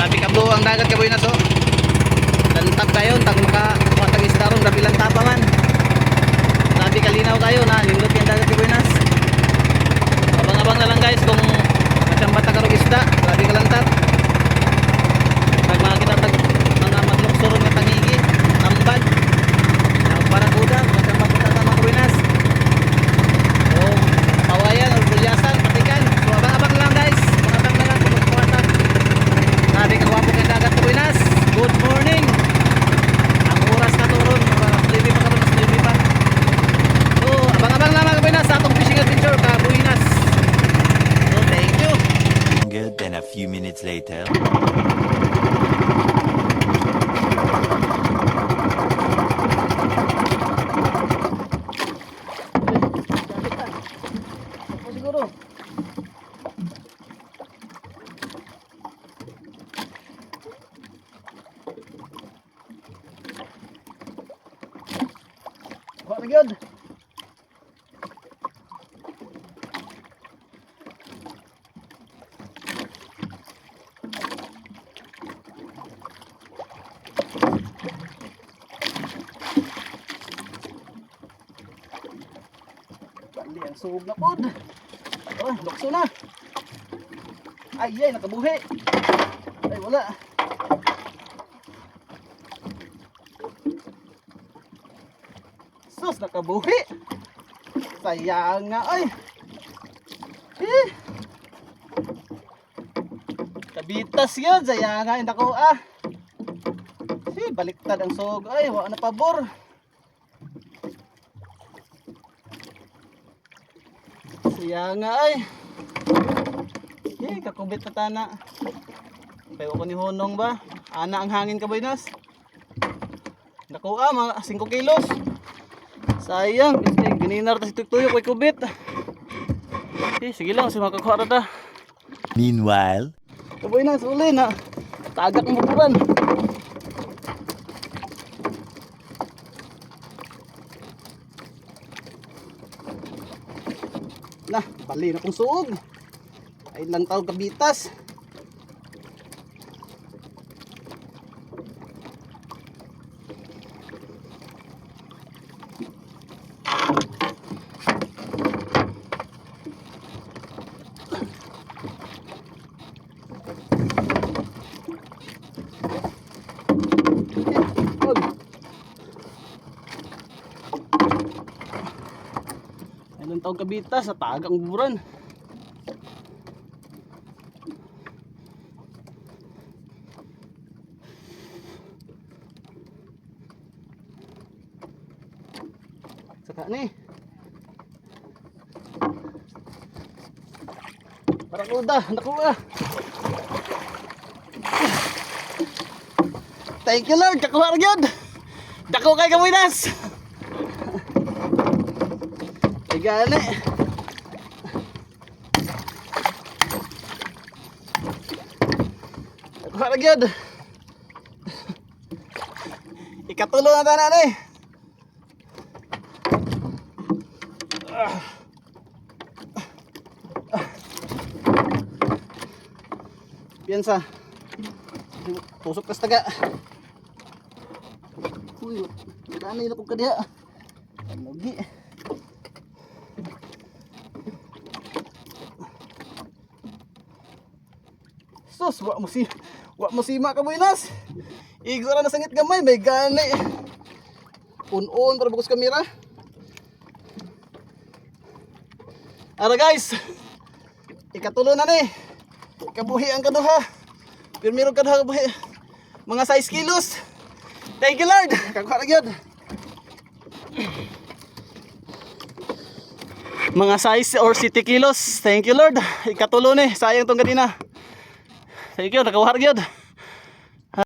Grabe ka bro ang dagat kaboy na so. Lantap kayo tag makatag isda ron, grabe lang tapa man. Grabe kalinaw kayo na lindot yung dagat kaboy nas. Abang-abang na lang guys kung masyambata ka ron isda, grabe ka lantap. Pag makakita tag mga magluksuron nga tangigi, tambad. Ang parakuda, masyambata ka mga kaboy nas. O pawayan o bulyasan, patikan. So abang-abang na lang guys. Makatang na lang kung makatang. Grabe ka gwapo kay dagat kaboy nas. Good morning. Ang oras na turon, sleepy pa karon, sleepy pa. So abang-abang na mga kaboy nas sa atong fishing adventure kaboy nas. So thank you. Then a few minutes later. Ako siguro. Kuha na gyud. Bali ang sugod na pod. Oh, lukso na. Ay, nakabuhi. Ay, wala. Sus, nakabuhi. Sayang nga, ay. Kabitas yun, sayang nga, hindi ko, baliktad ang sugod. Ay, wala na pabor. Sayang nga, ay. Kakubit na tana. Payo ko ni Honong ba? Ana ang hangin ka, Boynas. Nakuha, mga 5 kilos. Sayang, kasi gininar ta si Tuyo ko'y kubit. Sige lang, makakuha na ta. Meanwhile, Boynas, uli na. Tagak ang bukuran. Nah, bali na kong suog. Ay lang tawag kabitas. Ay lang tawag kabitas sa tagang buran. Saka ni. Parakuda, nakuha. Thank you Lord, kakuha na yun. Dako kay Kawinas. Ay gani. Kakuha na yun. Ikatulo na tanan eh. Piyansa. Tusok kas taga. Uy, nagana na pug kadiha. Lagi. Sus, wa mo sima ka Buenas. Igora na sangit gamay, may gani. Un-un para bukas kamera. Ara guys, ikatulo na ni. Kabuhi ang kaduha. Pirmiro kaduha kabuhi. Mga 6 kilos. Thank you Lord. Kakuha na gyud. Mga 6 or 7 kilos. Thank you Lord. Ikatulo ni. Sayang tong ganina. Thank you. Nakakuha na gyud.